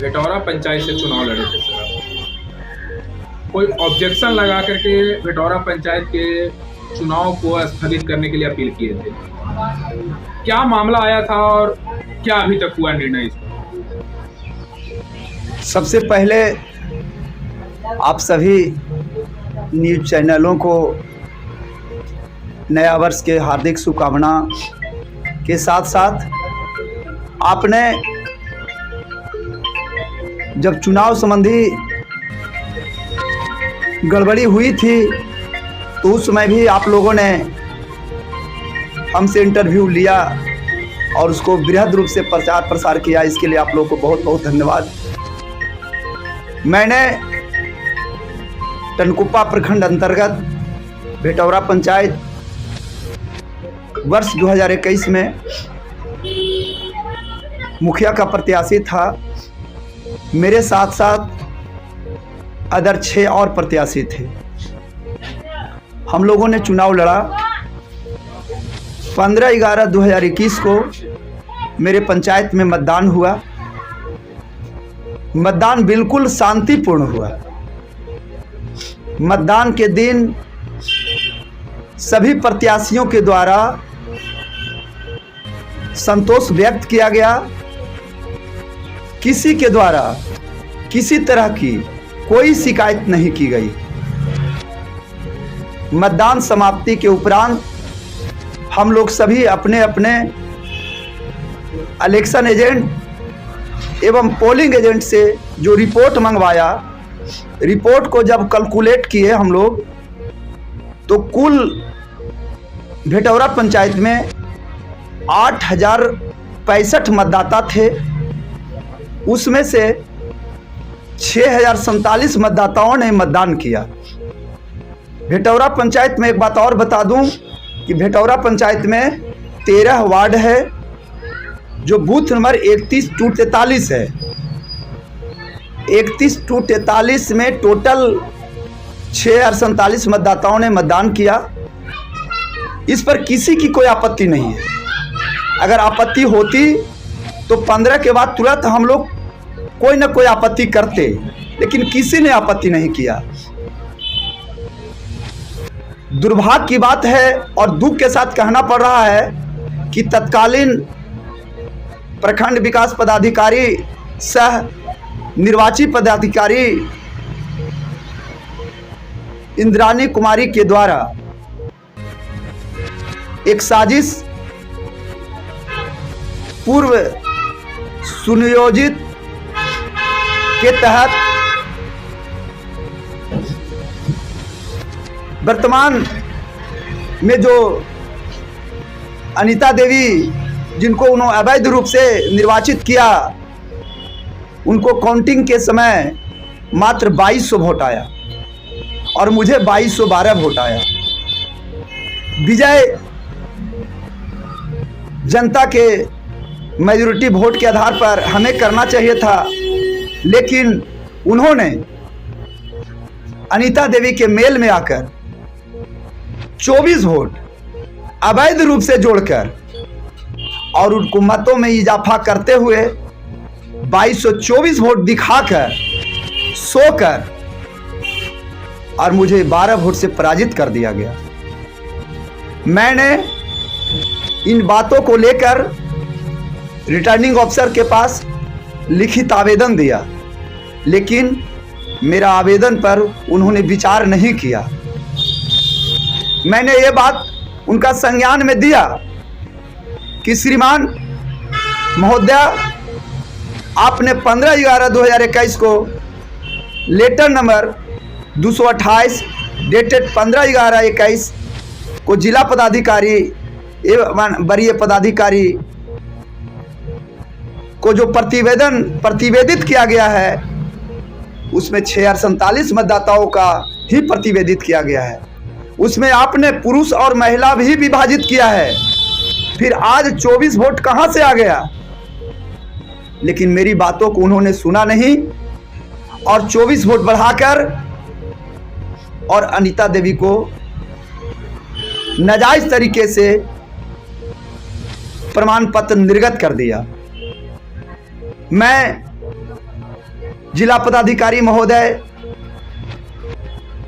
भेटौरा पंचायत से चुनाव लड़े थे सर। कोई ऑब्जेक्शन लगा करके भेटौरा पंचायत के चुनाव को स्थगित करने के लिए अपील किए थे। क्या मामला आया था और क्या अभी तक हुआ निर्णय इस पर? सबसे पहले आप सभी न्यूज चैनलों को नया वर्ष के हार्दिक शुभकामना के साथ साथ आपने जब चुनाव संबंधी गड़बड़ी हुई थी तो उस समय भी आप लोगों ने हमसे इंटरव्यू लिया और उसको बृहद रूप से प्रचार प्रसार किया। इसके लिए आप लोगों को बहुत बहुत धन्यवाद। मैंने टनकुप्पा प्रखंड अंतर्गत भेटौरा पंचायत वर्ष 2021 में मुखिया का प्रत्याशी था। मेरे साथ साथ अदर 6 और प्रत्याशी थे। हम लोगों ने चुनाव लड़ा। 15/11/2021 को मेरे पंचायत में मतदान हुआ। मतदान बिल्कुल शांतिपूर्ण हुआ। मतदान के दिन सभी प्रत्याशियों के द्वारा संतोष व्यक्त किया गया। किसी के द्वारा किसी तरह की कोई शिकायत नहीं की गई। मतदान समाप्ति के उपरांत हम लोग सभी अपने अपने इलेक्शन एजेंट एवं पोलिंग एजेंट से जो रिपोर्ट मंगवाया, रिपोर्ट को जब कैलकुलेट किए हम लोग तो कुल भेटौरा पंचायत में 8065 मतदाता थे। उसमें से 6047 मतदाताओं ने मतदान किया। भेटौरा पंचायत में एक बात और बता दूं कि भेटौरा पंचायत में 13 वार्ड है जो बूथ नंबर 31-43 है। 31-43 में टोटल 6047 मतदाताओं ने मतदान किया। इस पर किसी की कोई आपत्ति नहीं है। अगर आपत्ति होती तो 15 के बाद तुरंत हम लोग कोई ना कोई आपत्ति करते, लेकिन किसी ने आपत्ति नहीं किया। दुर्भाग्य की बात है और दुख के साथ कहना पड़ रहा है कि तत्कालीन प्रखंड विकास पदाधिकारी सह निर्वाची पदाधिकारी इंद्रानी कुमारी के द्वारा एक साजिश पूर्व सुनियोजित के तहत वर्तमान में जो अनीता देवी जिनको उन्होंने अवैध रूप से निर्वाचित किया, उनको काउंटिंग के समय मात्र 2200 वोट आया और मुझे 2212 वोट आया। विजय जनता के मेजॉरिटी वोट के आधार पर हमें करना चाहिए था, लेकिन उन्होंने अनीता देवी के मेल में आकर 24 वोट अवैध रूप से जोड़कर और उनको मतों में इजाफा करते हुए 2224 वोट दिखाकर सोकर और मुझे 12 वोट से पराजित कर दिया गया। मैंने इन बातों को लेकर रिटर्निंग ऑफिसर के पास लिखित आवेदन दिया, लेकिन मेरा आवेदन पर उन्होंने विचार नहीं किया। मैंने ये बात उनका संज्ञान में दिया कि श्रीमान महोदय, आपने 15/11/2021 को लेटर नंबर 228 डेटेड 15/11/21 को जिला पदाधिकारी एवं वरीय पदाधिकारी को जो प्रतिवेदित किया गया है उसमें 6047 मतदाताओं का ही प्रतिवेदित किया गया है। उसमें आपने पुरुष और महिला भी विभाजित किया है। फिर आज 24 वोट कहां से आ गया? लेकिन मेरी बातों को उन्होंने सुना नहीं और 24 वोट बढ़ाकर और अनीता देवी को नाजायज तरीके से प्रमाण पत्र निर्गत कर दिया। मैं जिला पदाधिकारी महोदय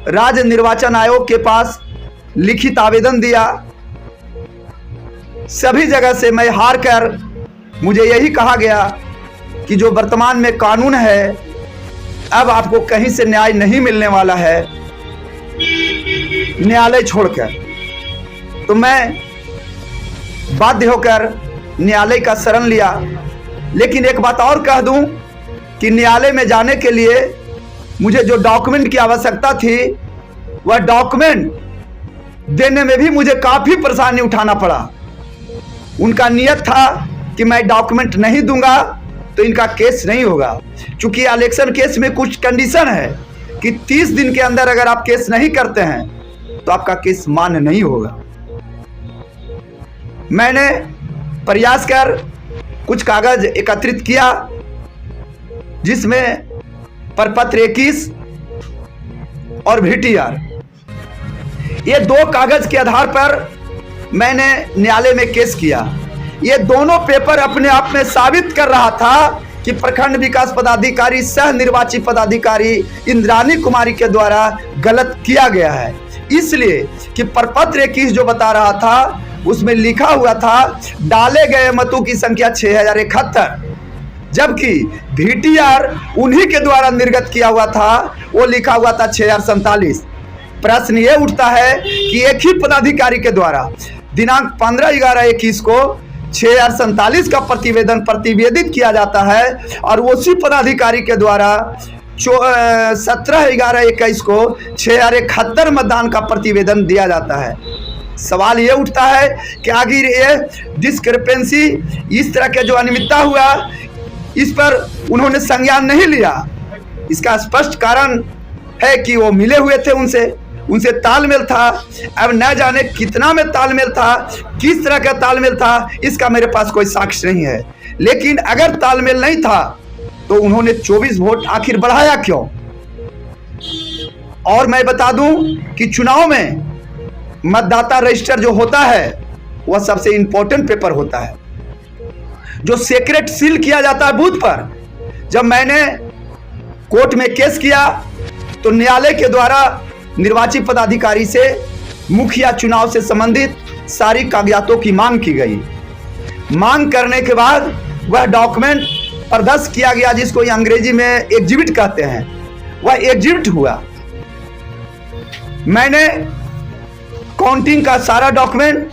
राज्य निर्वाचन आयोग के पास लिखित आवेदन दिया। सभी जगह से मैं हार कर मुझे यही कहा गया कि जो वर्तमान में कानून है, अब आपको कहीं से न्याय नहीं मिलने वाला है न्यायालय छोड़कर। तो मैं बाध्य होकर न्यायालय का शरण लिया। लेकिन एक बात और कह दूं कि न्यायालय में जाने के लिए मुझे जो डॉक्यूमेंट की आवश्यकता थी, वह डॉक्यूमेंट देने में भी मुझे काफी परेशानी उठाना पड़ा। उनका नियत था कि मैं डॉक्यूमेंट नहीं दूंगा तो इनका केस नहीं होगा। चूंकि इलेक्शन केस में कुछ कंडीशन है कि 30 दिन के अंदर अगर आप केस नहीं करते हैं तो आपका केस मान्य नहीं होगा। मैंने प्रयास कर कुछ कागज एकत्रित किया, जिसमें प्रपत्र 21 और VTR, ये 2 कागज के आधार पर मैंने न्यायालय में केस किया। ये दोनों पेपर अपने आप में साबित कर रहा था कि प्रखंड विकास पदाधिकारी सह निर्वाचित पदाधिकारी इंद्रानी कुमारी के द्वारा गलत किया गया है। इसलिए कि प्रपत्र 21 जो बता रहा था उसमें लिखा हुआ था डाले गए मतों की संख्या 6071, जबकि VTR उन्हीं के द्वारा निर्गत किया हुआ था, वो लिखा हुआ था 6047। प्रश्न ये उठता है कि एक ही पदाधिकारी के द्वारा दिनांक 15/11/21 को 6047 का प्रतिवेदित किया जाता है और उसी पदाधिकारी के द्वारा 17/11/21 को 6071 मतदान का प्रतिवेदन दिया जाता है। सवाल ये उठता है कि आखिर ये डिस्क्रिपेंसी, इस तरह के जो अनियमितता हुआ, इस पर उन्होंने संज्ञान नहीं लिया। इसका स्पष्ट कारण है कि वो मिले हुए थे, उनसे तालमेल था। अब न जाने कितना में तालमेल था, किस तरह का तालमेल था, इसका मेरे पास कोई साक्ष्य नहीं है। लेकिन अगर तालमेल नहीं था तो उन्होंने 24 वोट आखिर बढ़ाया क्यों? और मैं बता दूं कि चुनाव में मतदाता रजिस्टर जो होता है वह सबसे इंपॉर्टेंट पेपर होता है, जो सीक्रेट सील किया जाता है बूथ पर। जब मैंने कोर्ट में केस किया तो न्यायालय के द्वारा निर्वाचित पदाधिकारी से मुखिया चुनाव से संबंधित सारी कागजातों की मांग की गई। मांग करने के बाद वह डॉक्यूमेंट प्रदर्शित किया गया, जिसको अंग्रेजी में एग्जिबिट कहते हैं। वह एग्जिबिट हुआ। मैंने काउंटिंग का सारा डॉक्यूमेंट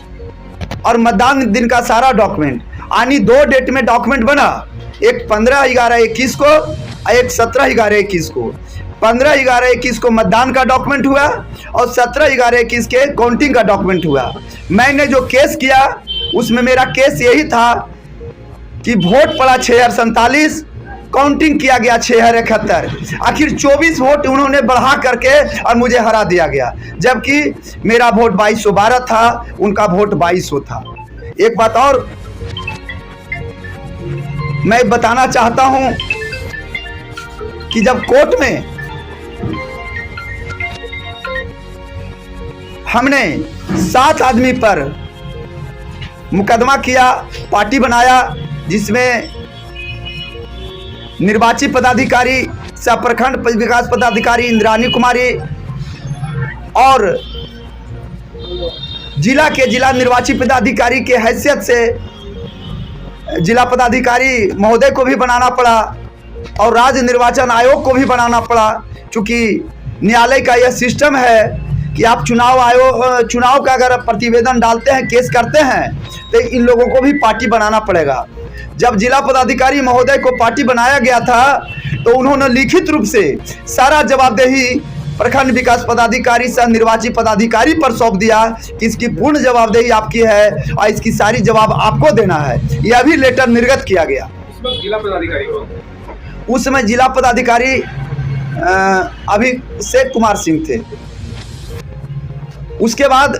और मतदान दिन का सारा डॉक्यूमेंट, यानी 2 डेट में डॉक्यूमेंट बना, एक 15/11/21 को और एक 17/11/21 को। 15/11/21 को मतदान का डॉक्यूमेंट हुआ और 17/11/21 के काउंटिंग का डॉक्यूमेंट हुआ। मैंने जो केस किया उसमें मेरा केस यही था कि वोट पड़ा 6047, काउंटिंग किया गया 6071। आखिर 24 वोट उन्होंने बढ़ा करके और मुझे हरा दिया गया, जबकि मेरा वोट 2212 था, उनका वोट 2200 था। एक बात और मैं बताना चाहता हूं कि जब कोर्ट में हमने 7 आदमी पर मुकदमा किया, पार्टी बनाया, जिसमें निर्वाचित पदाधिकारी सह प्रखंड विकास पदाधिकारी इंद्रानी कुमारी और जिला निर्वाचित पदाधिकारी के हैसियत से जिला पदाधिकारी महोदय को भी बनाना पड़ा और राज्य निर्वाचन आयोग को भी बनाना पड़ा। चूंकि न्यायालय का यह सिस्टम है कि आप चुनाव का अगर प्रतिवेदन डालते हैं, केस करते हैं, तो इन लोगों को भी पार्टी बनाना पड़ेगा। जब जिला पदाधिकारी महोदय को पार्टी बनाया गया था तो उन्होंने लिखित रूप से सारा जवाबदेही प्रखंड विकास पदाधिकारी सह निर्वाचित पदाधिकारी पर सौंप दिया कि इसकी पूर्ण जवाबदेही आपकी है और इसकी सारी जवाब आपको देना है। यह भी लेटर निर्गत किया गया। उस समय जिला पदाधिकारी अभिषेक कुमार सिंह थे। उसके बाद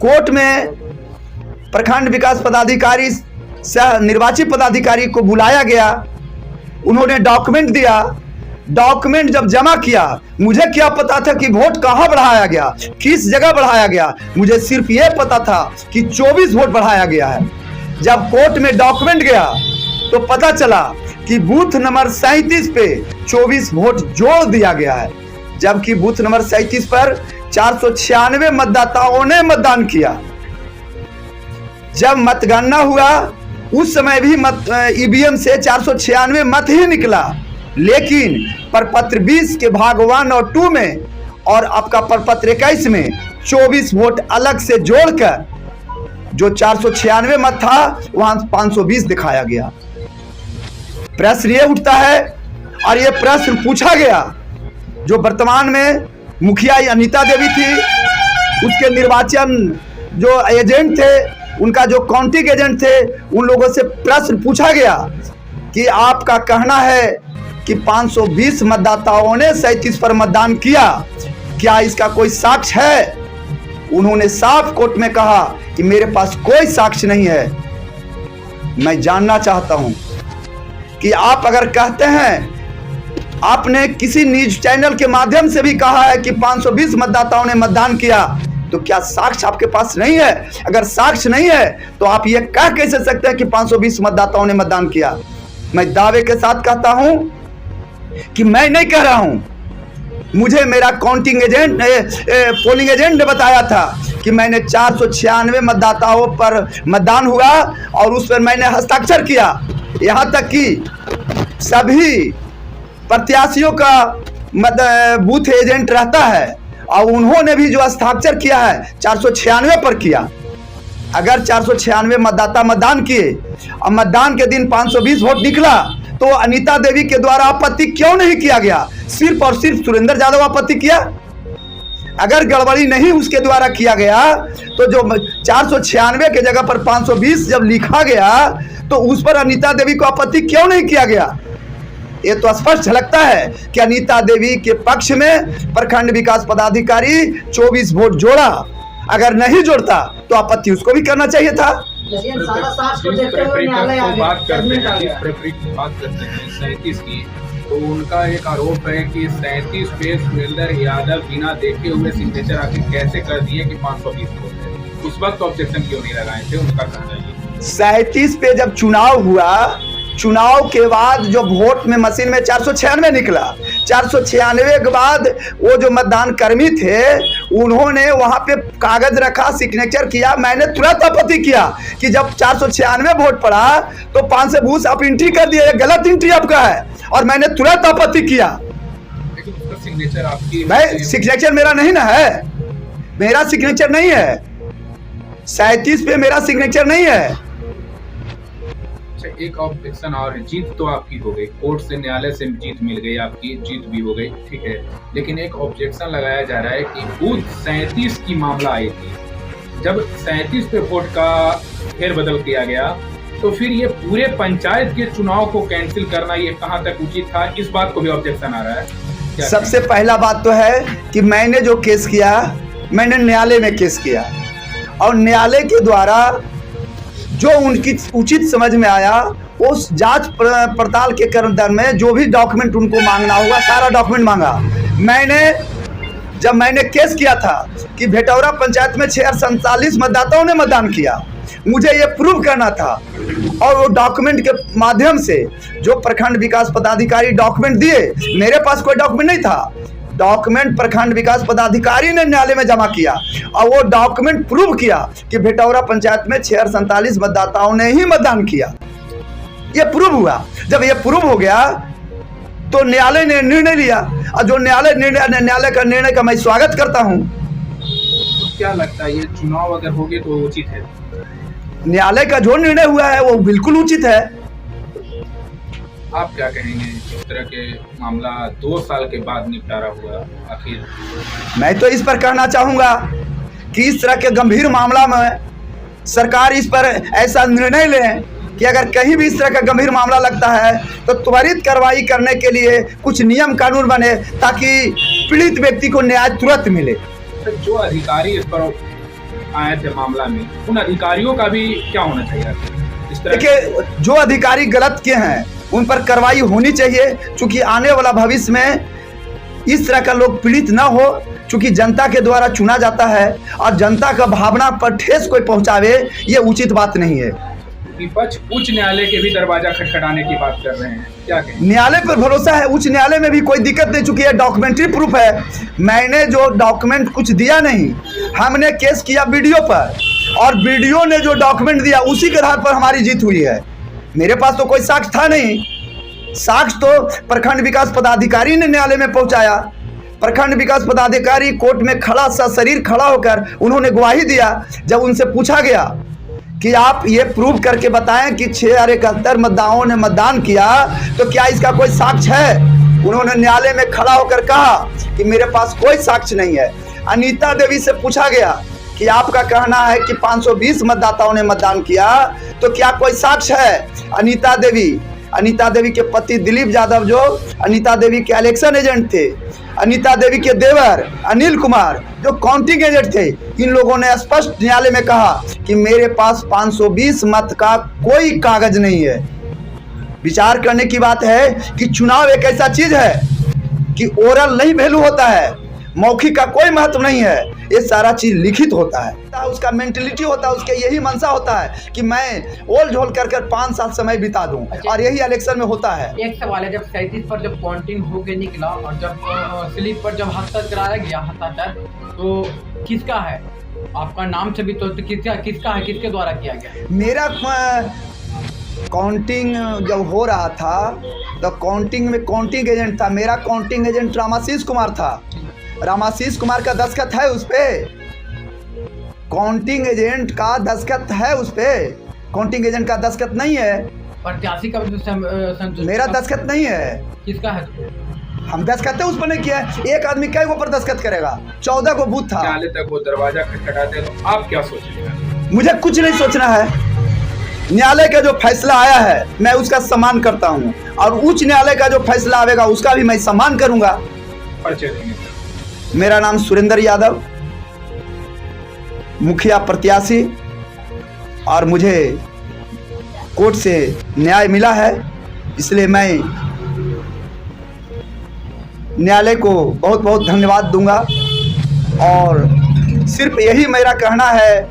कोर्ट में प्रखंड विकास पदाधिकारी सह निर्वाचित पदाधिकारी को बुलाया गया। उन्होंने डॉक्यूमेंट दिया। डॉक्यूमेंट जब जमा किया, मुझे क्या पता था कि वोट कहां बढ़ाया गया, किस जगह बढ़ाया गया। मुझे सिर्फ यह पता था कि 24 वोट बढ़ाया गया है। जब कोर्ट में डॉक्यूमेंट गया तो पता चला कि बूथ नंबर 37 पे 24 वोट जोड़ दिया गया है, जबकि बूथ नंबर 37 पर 496 मतदाताओं ने मतदान किया। जब मतगणना हुआ उस समय भी ईवीएम से 496 मत ही निकला, लेकिन प्रपत्र 20 के भाग 1 और 2 में और आपका प्रपत्र 21 में 24 वोट अलग से जोड़कर जो 496 मत था वहां 520 दिखाया गया। प्रश्न ये उठता है और ये प्रश्न पूछा गया, जो वर्तमान में मुखिया अनीता देवी थी, उसके निर्वाचन जो एजेंट थे, उनका जो काउंटिंग एजेंट थे, उन लोगों से प्रश्न पूछा गया कि आपका कहना है कि 520 मतदाताओं ने 37 पर मतदान किया, क्या इसका कोई साक्ष्य है? उन्होंने साफ कोर्ट में कहा कि मेरे पास कोई साक्ष्य नहीं है। मैं जानना चाहता हूं कि आप अगर कहते हैं, आपने किसी न्यूज चैनल के माध्यम से भी कहा है कि 520 मतदाताओं ने मतदान किया, तो क्या साक्ष्य आपके पास नहीं है? अगर साक्ष्य नहीं है तो आप ये कह कैसे सकते हैं कि 520 मतदाताओं ने मतदान किया? मैं दावे के साथ कहता हूं कि मैं नहीं कह रहा हूं, मुझे मेरा काउंटिंग एजेंट पोलिंग एजेंट ने बताया था कि मैंने 496 मतदाताओं पर मतदान हुआ और उस पर मैंने हस्ताक्षर किया। यहां तक कि सभी प्रत्याशियों का बूथ एजेंट रहता है और उन्होंने भी जो हस्ताक्षर किया है 496 पर किया। अगर 496 मतदाता मतदान किए और मतदान के दिन 520 वोट निकला, तो अनीता देवी के द्वारा आपत्ति क्यों नहीं किया गया? सिर्फ और सिर्फ सुरेंद्र यादव आपत्ति किया। अगर गड़बड़ी नहीं उसके द्वारा किया गया तो जो 496 के जगह पर 520 जब लिखा गया तो उस पर अनीता देवी को आपत्ति क्यों नहीं किया गया? ये तो स्पष्ट झलकता है कि अनीता देवी के पक्ष में प्रखंड विकास पदाधिकारी 24 वोट जोड़ा। अगर नहीं जोड़ता तो आपत्ति उसको भी करना चाहिए था। बात करते हैं 37 की, तो उनका एक आरोप है कि 37 पे सुरेंद्र यादव बिना देखे हुए सिग्नेचर आखिर कैसे कर दिए कि 520 वोट है। उस वक्त ऑब्जेक्शन क्यों नहीं लगाए थे? उनका कहना है 37 पे जब चुनाव हुआ, चुनाव के बाद जो वोट में मशीन में 496 निकला, 496 के बाद वो जो मतदान कर्मी थे उन्होंने वहां पे कागज रखा, सिग्नेचर किया। मैंने तुरंत आपत्ति किया कि जब 496 वोट पड़ा तो 520 आप एंट्री कर दिए, गलत एंट्री आपका है, और मैंने तुरंत आपत्ति किया। लेकिन उसका सिग्नेचर आपकी, भाई सिग्नेचर मेरा नहीं ना है, मेरा सिग्नेचर नहीं है 37 पे, मेरा सिग्नेचर नहीं है। एक ऑब्जेक्शन और, जीत तो आपकी हो गई, कोर्ट से न्यायालय से जीत मिल गई, आपकी जीत भी हो गई, ठीक है, लेकिन एक ऑब्जेक्शन लगाया जा रहा है कि बूथ 37 की मामला आई थी, जब 37 पे वोट का फेरबदल किया गया तो फिर ये पूरे पंचायत के चुनाव को कैंसिल करना ये कहां तक उचित था? इस बात को भी ऑब्जेक्शन आ रहा है। सबसे पहला बात तो है कि मैंने जो केस किया, मैंने न्यायालय में केस किया और न्यायालय के द्वारा जो उनकी उचित समझ में आया, उस जांच पड़ताल के क्रम में जो भी डॉक्यूमेंट उनको मांगना होगा सारा डॉक्यूमेंट मांगा। जब मैंने केस किया था कि भेटौरा पंचायत में 647 मतदाताओं ने मतदान किया, मुझे ये प्रूव करना था और वो डॉक्यूमेंट के माध्यम से जो प्रखंड विकास पदाधिकारी डॉक्यूमेंट दिए, मेरे पास कोई डॉक्यूमेंट नहीं था, डॉक्यूमेंट प्रखंड विकास पदाधिकारी ने न्यायालय में जमा किया और वो डॉक्यूमेंट प्रूव किया कि भेटौरा पंचायत में 647 मतदाताओं ने ही मतदान किया। ये प्रूव हुआ। जब ये प्रूव हो गया तो न्यायालय ने निर्णय लिया और जो न्यायालय का निर्णय का मैं स्वागत करता हूं। तो क्या लगता है ये चुनाव अगर हो गए तो उचित है? न्यायालय का जो निर्णय हुआ है वो बिल्कुल उचित है। आप क्या कहेंगे इस तरह के मामला 2 साल के बाद निपटारा हुआ आखिर? मैं तो इस पर कहना चाहूंगा कि इस तरह के गंभीर मामला में सरकार इस पर ऐसा निर्णय ले कि अगर कहीं भी इस तरह का गंभीर मामला लगता है तो त्वरित कार्रवाई करने के लिए कुछ नियम कानून बने ताकि पीड़ित व्यक्ति को न्याय तुरंत मिले। तो जो अधिकारी इस पर आए थे मामला में, उन अधिकारियों का भी क्या होना चाहिए? देखिए, जो अधिकारी गलत किए हैं उन पर कार्रवाई होनी चाहिए, क्योंकि आने वाला भविष्य में इस तरह का लोग पीड़ित ना हो। चूंकि जनता के द्वारा चुना जाता है और जनता का भावना पर ठेस कोई पहुंचावे, ये उचित बात नहीं है। विपक्ष उच्च न्यायालय के भी दरवाजा खटखटाने की बात कर रहे हैं, क्या कहें? न्यायालय पर भरोसा है, उच्च न्यायालय में भी कोई दिक्कत नहीं, चुकी है, डॉक्यूमेंट्री प्रूफ है। मैंने जो डॉक्यूमेंट कुछ दिया नहीं, हमने केस किया वीडियो पर, और वीडियो ने जो डॉक्यूमेंट दिया उसी के आधार पर हमारी जीत हुई है। मेरे पास तो कोई साक्ष्य था नहीं, साक्ष्य तो प्रखंड विकास पदाधिकारी ने न्यायालय में पहुंचाया। प्रखंड विकास पदाधिकारी कोर्ट में खड़ा सशरीर खड़ा होकर उन्होंने गवाही दिया। जब उनसे पूछा गया कि आप ये प्रूव करके बताएं कि 6071 मतदाताओं ने मतदान किया, तो क्या इसका कोई साक्ष्य है? उन्होंने न्यायालय में खड़ा होकर कहा कि मेरे पास कोई साक्ष्य नहीं है। अनीता देवी से पूछा गया कि आपका कहना है कि 520 मतदाताओं ने मतदान किया, तो क्या कोई साक्ष्य है? अनीता देवी के पति दिलीप यादव, जो अनीता देवी के इलेक्शन एजेंट थे, अनीता देवी के देवर अनिल कुमार जो काउंटिंग एजेंट थे, इन लोगों ने स्पष्ट न्यायालय में कहा कि मेरे पास 520 मत का कोई कागज नहीं है। विचार करने की बात है कि चुनाव एक ऐसा चीज है कि ओरल नहीं वैल्यू होता है, मौखिक का कोई महत्व नहीं है, ये सारा चीज लिखित होता है। उसका मेंटेलिटी होता है, उसके यही मनसा होता है कि मैं ओल झोल कर 5 साल समय बिता दूं, और यही इलेक्शन में होता है। एक सवाल है, जब 37 पर जब काउंटिंग होके निकला और जब स्लिप पर जब हस्ताक्षर कराया गया, तो किसका है? आपका नाम से भी तो किसका है, किसके द्वारा किया गया? मेरा काउंटिंग जब हो रहा था तो काउंटिंग में काउंटिंग एजेंट था, मेरा काउंटिंग एजेंट रामाशीष कुमार था। रामाशीष कुमार का दस्तखत है उस पे, काउंटिंग एजेंट का दस्तखत है उस पे, काउंटिंग एजेंट का दस्तखत नहीं है। प्रत्याशी का भी मेरा दस्तखत नहीं है। किसका है? हम दस्तखत उस पर नहीं किया है। एक आदमी कई को पर दस्तखत करेगा? 14 को बूथ था। न्यायालय तक वो दरवाजा खटखटाते, तो आप क्या सोचेंगे? मुझे कुछ नहीं सोचना है। न्यायालय का जो फैसला आया है मैं उसका सम्मान करता हूं, और उच्च न्यायालय का जो फैसला आएगा उसका भी मैं सम्मान करूंगा। परिचय देंगे? मेरा नाम सुरेंद्र यादव, मुखिया प्रत्याशी, और मुझे कोर्ट से न्याय मिला है, इसलिए मैं न्यायालय को बहुत बहुत धन्यवाद दूंगा। और सिर्फ यही मेरा कहना है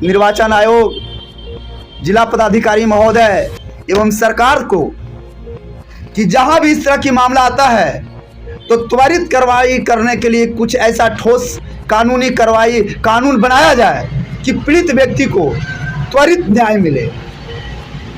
निर्वाचन आयोग, जिला पदाधिकारी महोदय एवं सरकार को कि जहां भी इस तरह की मामला आता है तो त्वरित कार्रवाई करने के लिए कुछ ऐसा ठोस कानूनी कार्रवाई कानून बनाया जाए कि पीड़ित व्यक्ति को त्वरित न्याय मिले।